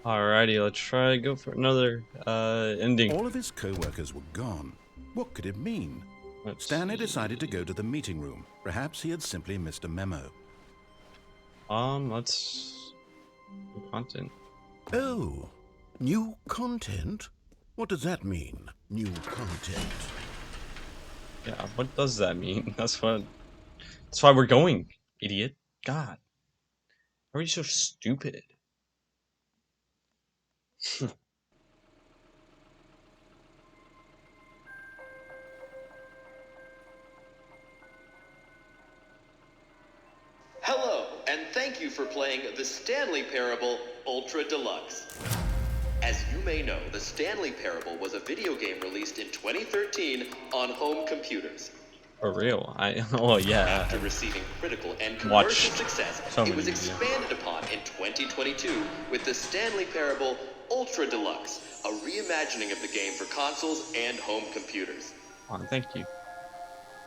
Alrighty, let's try to go for another ending. All of his co-workers were gone. What could it mean? Stanley decided to go to the meeting room. Perhaps he had simply missed a memo. Let's do content. Oh, new content? What does that mean, new content? Yeah, what does that mean? That's why we're going, idiot. God. How are you so stupid? Hello, and thank you for playing the Stanley Parable Ultra Deluxe. As you may know, the Stanley Parable was a video game released in 2013 on home computers. For real? Oh yeah. After receiving critical and commercial success, it was videos. expanded upon in 2022 with the Stanley Parable Ultra Deluxe, a reimagining of the game for consoles and home computers. Oh, thank you.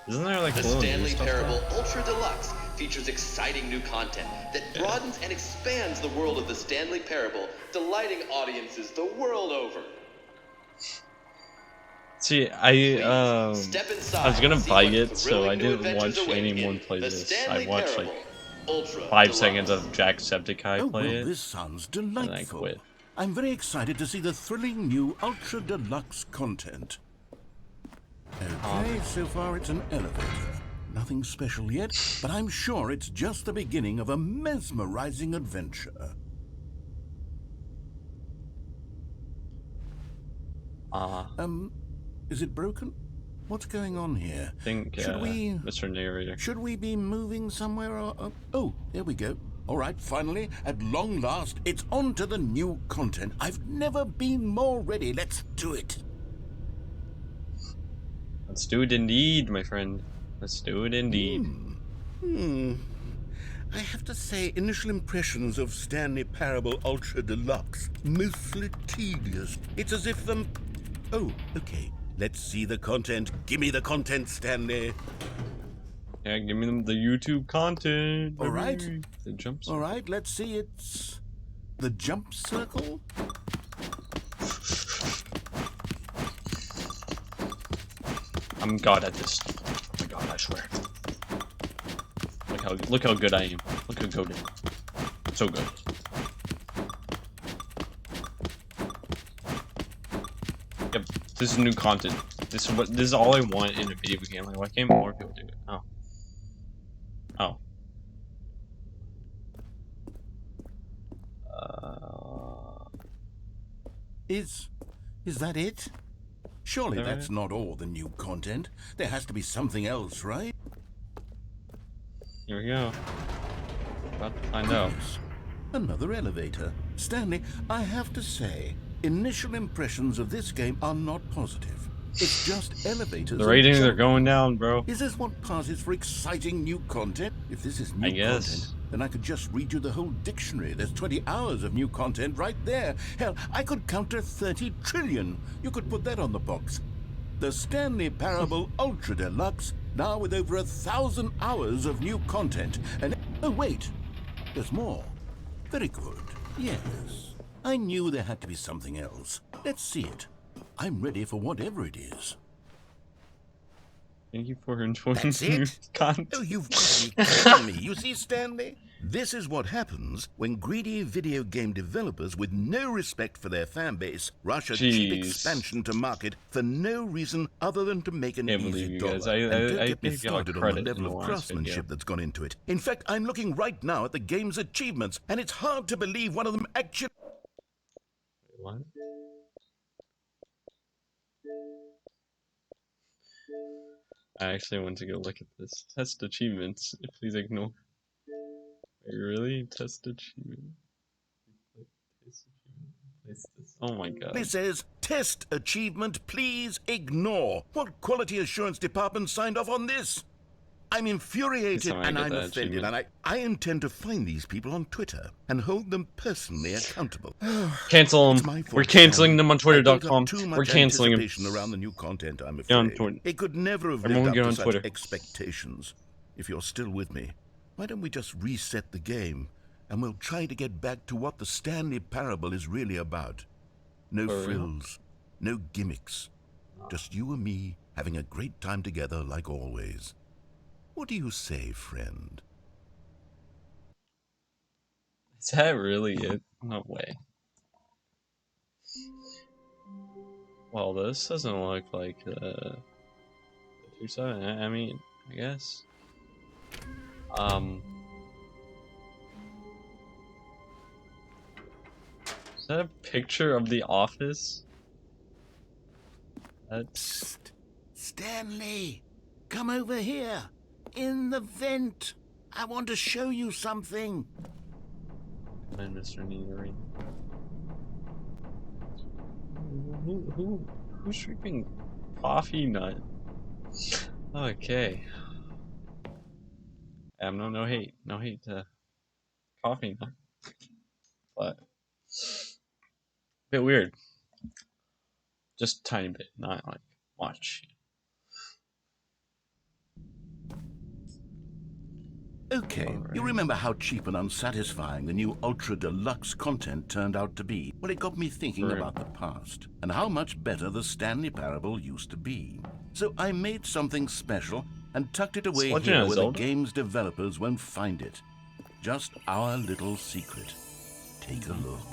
Isn't there like The a little Stanley stuff Parable there? Ultra Deluxe features exciting new content that broadens and expands the world of the Stanley Parable, delighting audiences the world over. See, I Step inside was gonna and see buy what it, so I thrilling new didn't adventures watch await anyone in play the this. Stanley I watched Parable like Ultra 5 Deluxe. seconds of Jacksepticeye Oh, play well, it. this sounds And I delightful. quit. I'm very excited to see the thrilling new Ultra Deluxe content. Okay, so far it's an elevator. Nothing special yet, but I'm sure it's just the beginning of a mesmerizing adventure. Is it broken? What's going on here? I think Mr. Narrator. Should we be moving somewhere? Or, oh, there we go. All right, finally, at long last, it's on to the new content. I've never been more ready. Let's do it. Let's do it indeed, my friend. Let's do it indeed. I have to say, initial impressions of Stanley Parable Ultra Deluxe, mostly tedious. It's as if them... Oh, okay. Let's see the content. Give me the content, Stanley. Yeah, give me the YouTube content. All right. The jumps. All right, let's see. It's the jump circle. I'm god at this. Oh my god, I swear. Look how good I am. Look how good I am. So good. Yep, this is new content. This is all I want in a video game. Like, why can't more people do it? Oh. Oh. Is that it? Surely that's not all the new content. There has to be something else, right? Here we go. About to find out. Goodness. Another elevator. Stanley, I have to say, initial impressions of this game are not positive. It's just elevators. The ratings are going down, bro. Is this what passes for exciting new content? If this is new content, then I could just read you the whole dictionary. There's 20 hours of new content right there. Hell, I could counter 30 trillion. You could put that on the box. The Stanley Parable Ultra Deluxe, now with over 1,000 hours of new content. And oh wait, there's more. Very good. Yes, I knew there had to be something else. Let's see it. I'm ready for whatever it is. Thank you for enjoying That's new it? content. Oh, you've got to be kidding me. You see, Stanley? This is what happens when greedy video game developers with no respect for their fan base rush a cheap expansion to market for no reason other than to make an easy dollar. And don't get me started on the level of craftsmanship that's gone into it. In fact, I'm looking right now at the game's achievements, and it's hard to believe one of them actually... What? I actually want to go look at this. Test achievements. Please ignore. Wait, really? Test achievement. Oh my god. It says, test achievement, please ignore. What quality assurance department signed off on this? I'm infuriated and I'm offended, and I intend to find these people on Twitter and hold them personally accountable. Cancel them. We're canceling them on Twitter.com. We're canceling them. Around the new content, I'm Yeah, afraid. It could never have lived up to such expectations. If you're still with me, why don't we just reset the game and we'll try to get back to what the Stanley Parable is really about. No For real? frills, no gimmicks. Just you and me having a great time together like always. What do you say, friend? Is that really it? No way. Well, this doesn't look like 2.7. I mean, I guess. Is that a picture of the office? That's Psst. Stanley, come over here. In the vent. I want to show you something. Mr. Neatery. Who's drinking coffee nut? Okay. No hate to coffee nut, but a bit weird. Just a tiny bit, not like much. Okay, you remember how cheap and unsatisfying the new Ultra Deluxe content turned out to be? Well, it got me thinking about the past and how much better the Stanley Parable used to be. So I made something special and tucked it away here where the game's developers won't find it. Just our little secret. Take a look.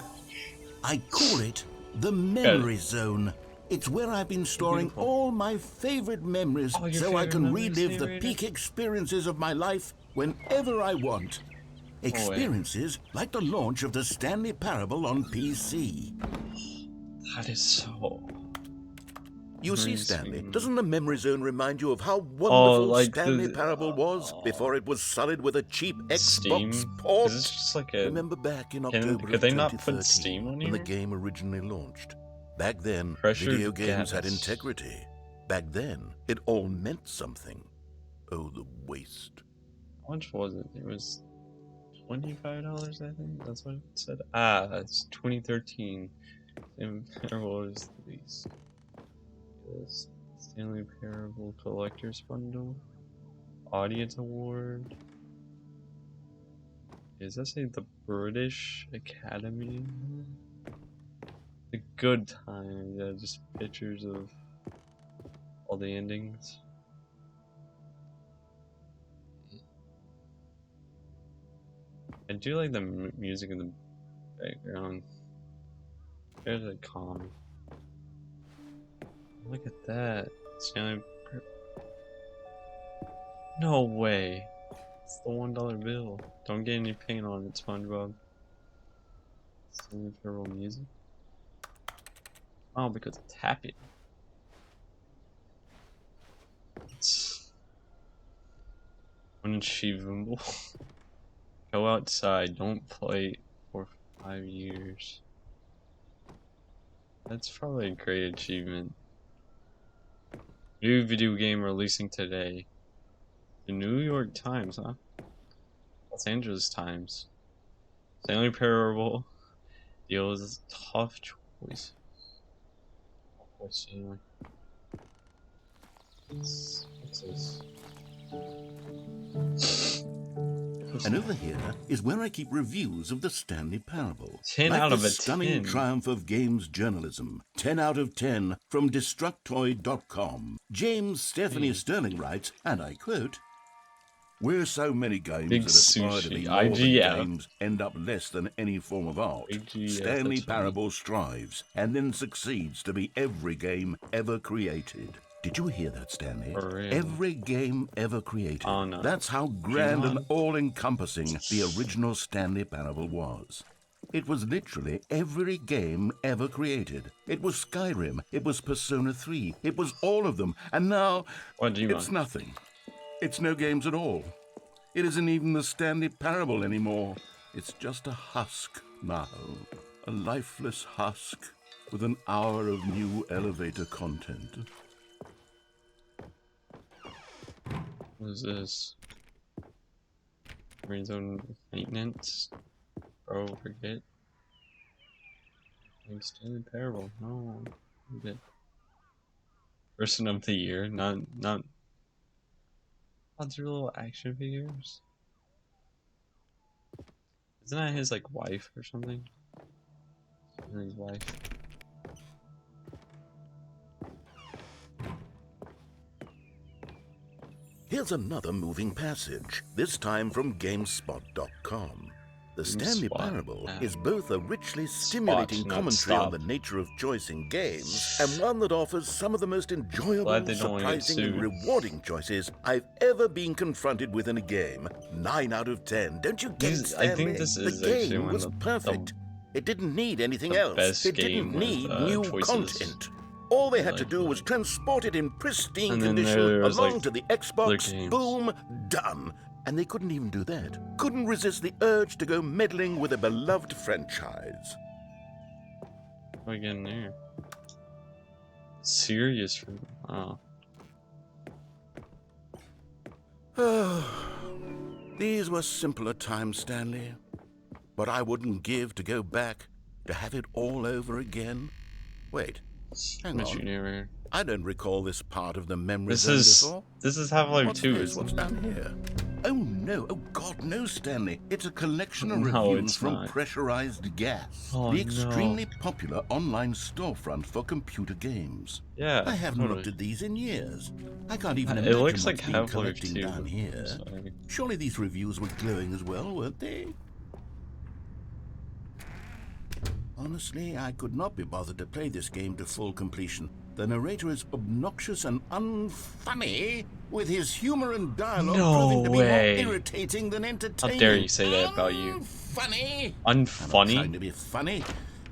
I call it the Memory Zone. It's where I've been storing all my favorite memories so I can relive the peak experiences of my life whenever I want. Experiences like the launch of the Stanley Parable on PC. That is so... You see, Stanley, doesn't the Memory Zone remind you of how wonderful Stanley Parable was before it was sullied with a cheap Xbox port? Is this just like a... Remember back in October Could they not put 2013 Steam on here? when the game originally launched? Back then, Pressured video games had gas. integrity. Back then, it all meant something. Oh, the waste. How much was it? It was $25, I think. That's what it said. Ah, that's 2013. And what was these? This Stanley Parable Collector's Bundle. Audience Award. Does that say the British Academy? The good time. Yeah, just pictures of all the endings. I do like the music in the background. There's a calm. Look at that. Stanley. No way. It's the $1 bill. Don't get any paint on it, SpongeBob. Stanley Parable music. Oh, because it's happy. It's unachievable. Go outside. Don't play for 5 years. That's probably a great achievement. New video game releasing today. The New York Times, huh? Los Angeles Times. Stanley Parable deals tough choice. What's this? And over here is where I keep reviews of the Stanley Parable. 10 like out of the a stunning 10. triumph of games journalism. 10 out of 10 from Destructoid.com. James Stephanie Sterling writes, and I quote, "Where so many games Big that aspire to sushi. be more than IGF. games end up less than any form of art, IGF, Stanley that's right. Parable strives and then succeeds to be every game ever created." Did you hear that, Stanley? For real. Every game ever created. Oh, no. That's how grand Come and on. all-encompassing the original Stanley Parable was. It was literally every game ever created. It was Skyrim. It was Persona 3. It was all of them. And now, What do you it's want? nothing. It's no games at all. It isn't even the Stanley Parable anymore. It's just a husk now. A lifeless husk with an hour of new elevator content. What is this? Marine Zone Maintenance? Bro, forget. Like Stanley Parable. No. Forget. Person of the Year. Not. Oh, these are little action figures. Isn't that his like wife or something? His wife. Here's another moving passage, this time from GameSpot.com. The Stanley Parable is both a richly stimulating commentary on the nature of choice in games and one that offers some of the most enjoyable, surprising, and rewarding choices I've ever been confronted with in a game. 9 out of 10. Don't you get it, Stanley? I think this is the game was perfect. It didn't need anything else. It didn't need new content. All they had to do was transport it in pristine condition along to the Xbox. Boom, done. And they couldn't even do that. Couldn't resist the urge to go meddling with a beloved franchise. What are we getting there? Serious fruit. Oh. These were simpler times, Stanley. But I wouldn't give to go back to have it all over again. Wait, hang on. I don't recall this part of the memory zone before. This is Half-Life 2. What's down here? Oh no, oh God, no, Stanley. It's a collection of reviews from Pressurized Gas, the extremely popular online storefront for computer games. Yeah, I haven't looked at these in years. I can't even imagine what's been collecting down here. Surely these reviews were glowing as well, weren't they? Honestly, I could not be bothered to play this game to full completion. The narrator is obnoxious and unfunny, with his humor and dialogue proving to be more irritating than entertaining. How dare you say that about you? Unfunny? Unfunny? I'm not trying to be funny.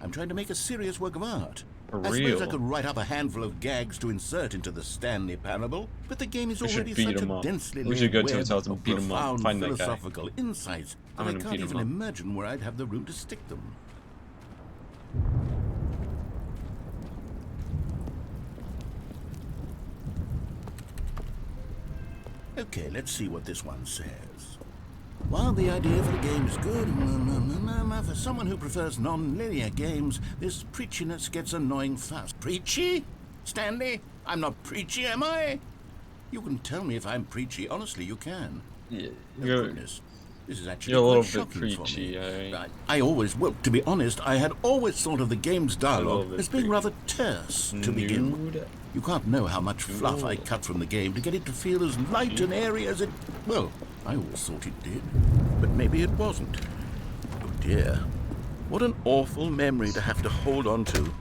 I'm trying to make a serious work of art. For I real? suppose I could write up a handful of gags to insert into the Stanley Parable, but the game is already such a densely layered web of profound philosophical insights that I can't even imagine where I'd have the room to stick them. Okay, let's see what this one says. While the idea for the game is good, for someone who prefers non-linear games, this preachiness gets annoying fast. Preachy? Stanley? I'm not preachy, am I? You can tell me if I'm preachy. Honestly, you can. Yeah, goodness. This is actually you're a little quite bit shocking preachy. for me. I always, well, to be honest, I had always thought of the game's dialogue as being rather terse to begin with. You can't know how much fluff I cut from the game to get it to feel as light and airy as it... Well, I always thought it did, but maybe it wasn't. Oh dear. What an awful memory to have to hold on to.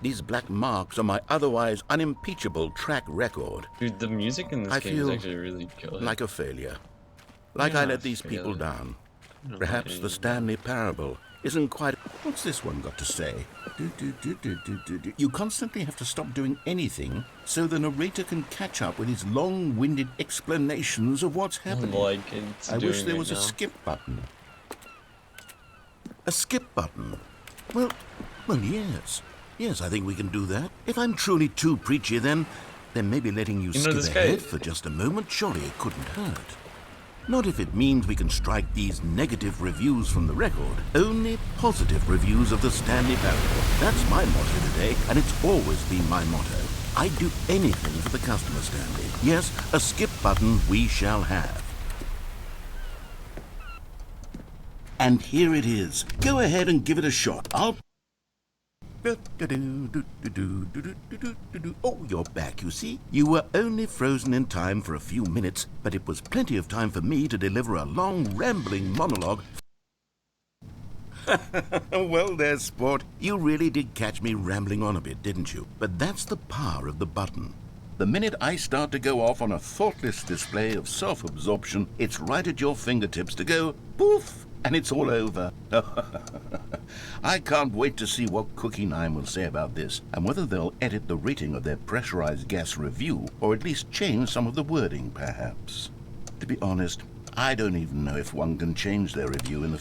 These black marks on my otherwise unimpeachable track record. Dude, the music in this game is actually really good. Like a failure. Like I let these people down. Perhaps the Stanley Parable isn't quite... What's this one got to say? You constantly have to stop doing anything so the narrator can catch up with his long-winded explanations of what's happening. I wish there was a skip button. A skip button? Well, yes. Yes, I think we can do that. If I'm truly too preachy, then maybe letting you skip ahead for just a moment, surely it couldn't hurt. Not if it means we can strike these negative reviews from the record. Only positive reviews of the Stanley Parable. That's my motto today, and it's always been my motto. I'd do anything for the customer, Stanley. Yes, a skip button we shall have. And here it is. Go ahead and give it a shot. Oh, you're back, you see. You were only frozen in time for a few minutes, but it was plenty of time for me to deliver a long, rambling monologue. Well there, sport. You really did catch me rambling on a bit, didn't you? But that's the power of the button. The minute I start to go off on a thoughtless display of self-absorption, it's right at your fingertips to go poof, and it's all over. I can't wait to see what Cookie 9 will say about this, and whether they'll edit the rating of their Pressurized Gas review, or at least change some of the wording, perhaps. To be honest, I don't even know if one can change their review in the...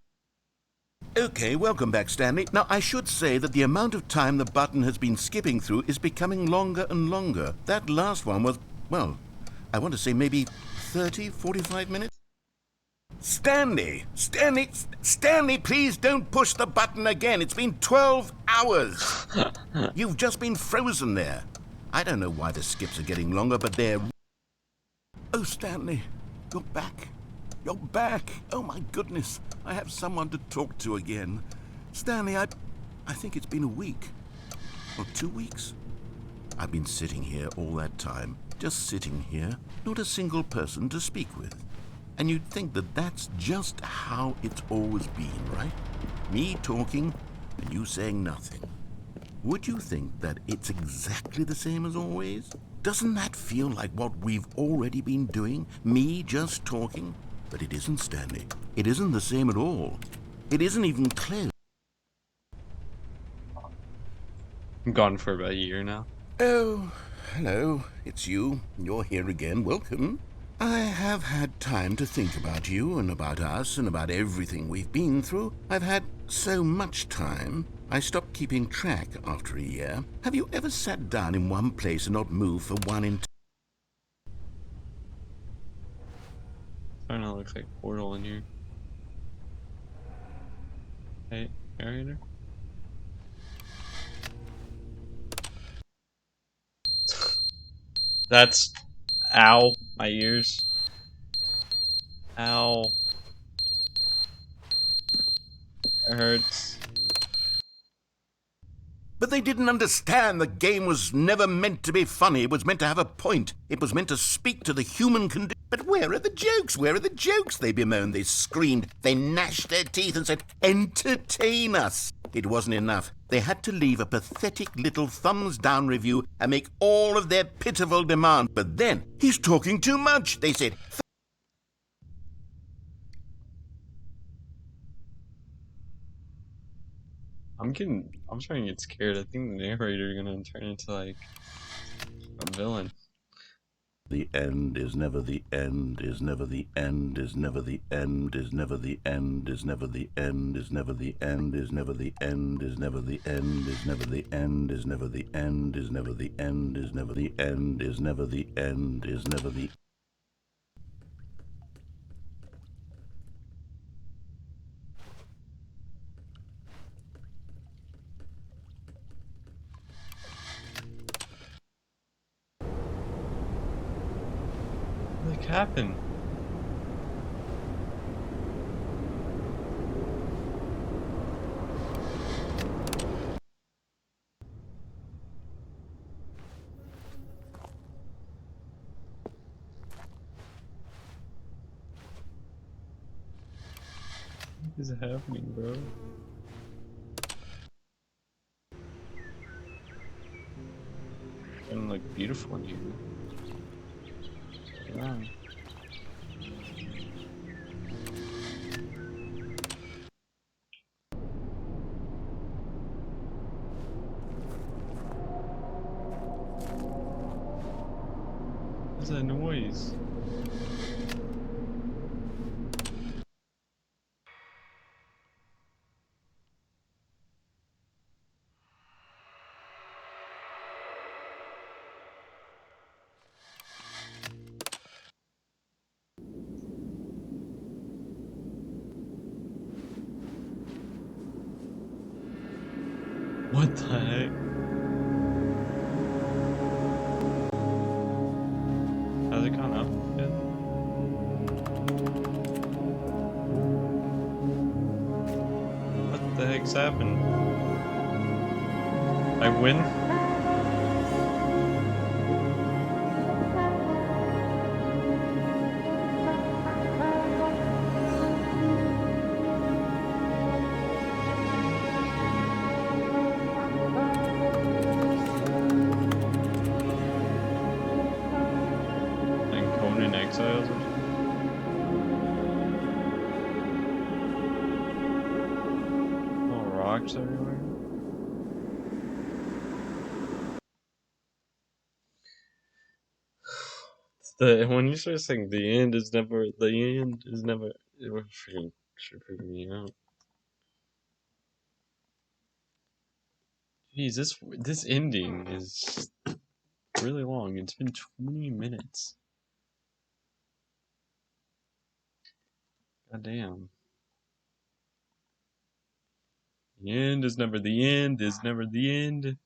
Okay, welcome back, Stanley. Now, I should say that the amount of time the button has been skipping through is becoming longer and longer. That last one was, well, I want to say maybe 30, 45 minutes? Stanley, please don't push the button again. It's been 12 hours. You've just been frozen there. I don't know why the skips are getting longer, but they're... Oh, Stanley, you're back. You're back. Oh my goodness. I have someone to talk to again. Stanley, I think it's been a week. Or 2 weeks. I've been sitting here all that time. Just sitting here. Not a single person to speak with. And you'd think that that's just how it's always been, right? Me talking and you saying nothing. Would you think that it's exactly the same as always? Doesn't that feel like what we've already been doing? Me just talking? But it isn't, Stanley. It isn't the same at all. It isn't even close. I'm gone for about a year now. Oh, hello. It's you. You're here again. Welcome. I have had time to think about you and about us and about everything we've been through. I've had so much time. I stopped keeping track after a year. Have you ever sat down in one place and not moved for one entire... Starting to look like Portal in here. Hey, narrator. That's... Ow. My ears. Ow. It hurts. But they didn't understand the game was never meant to be funny. It was meant to have a point. It was meant to speak to the human condition. But where are the jokes? Where are the jokes? They bemoaned, they screamed, they gnashed their teeth and said, entertain us. It wasn't enough. They had to leave a pathetic little thumbs-down review and make all of their pitiful demands. But then, he's talking too much, they said. I'm starting to get scared. I think the narrator is gonna turn into like a villain. The end is never the end, is never the end, is never the end, is never the end, is never the end, is never the end, is never the end, is never the end, is never the end, is never the end, is never the end, is never the end, is never the end, is never the... What happened? What is happening, bro? It's gonna look beautiful in here. Wow. What's that noise? What the heck? Has it gone up yet? What the heck's happened? I win? Like Conan Exiles or something? Little rocks everywhere. When you start saying the end is never, it was freaking me out. Jeez, this ending is really long. It's been 20 minutes. God damn. The end is never the end is never the end.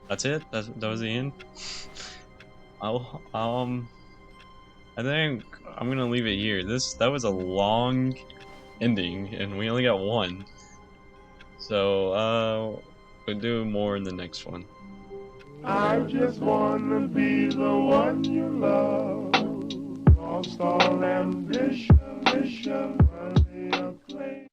That's it? That was the end? I'll I think I'm gonna leave it here. That was a long ending, and we only got one. So we'll do more in the next one. I just wanna be the one you love. Lost all ambition, worthy of claim.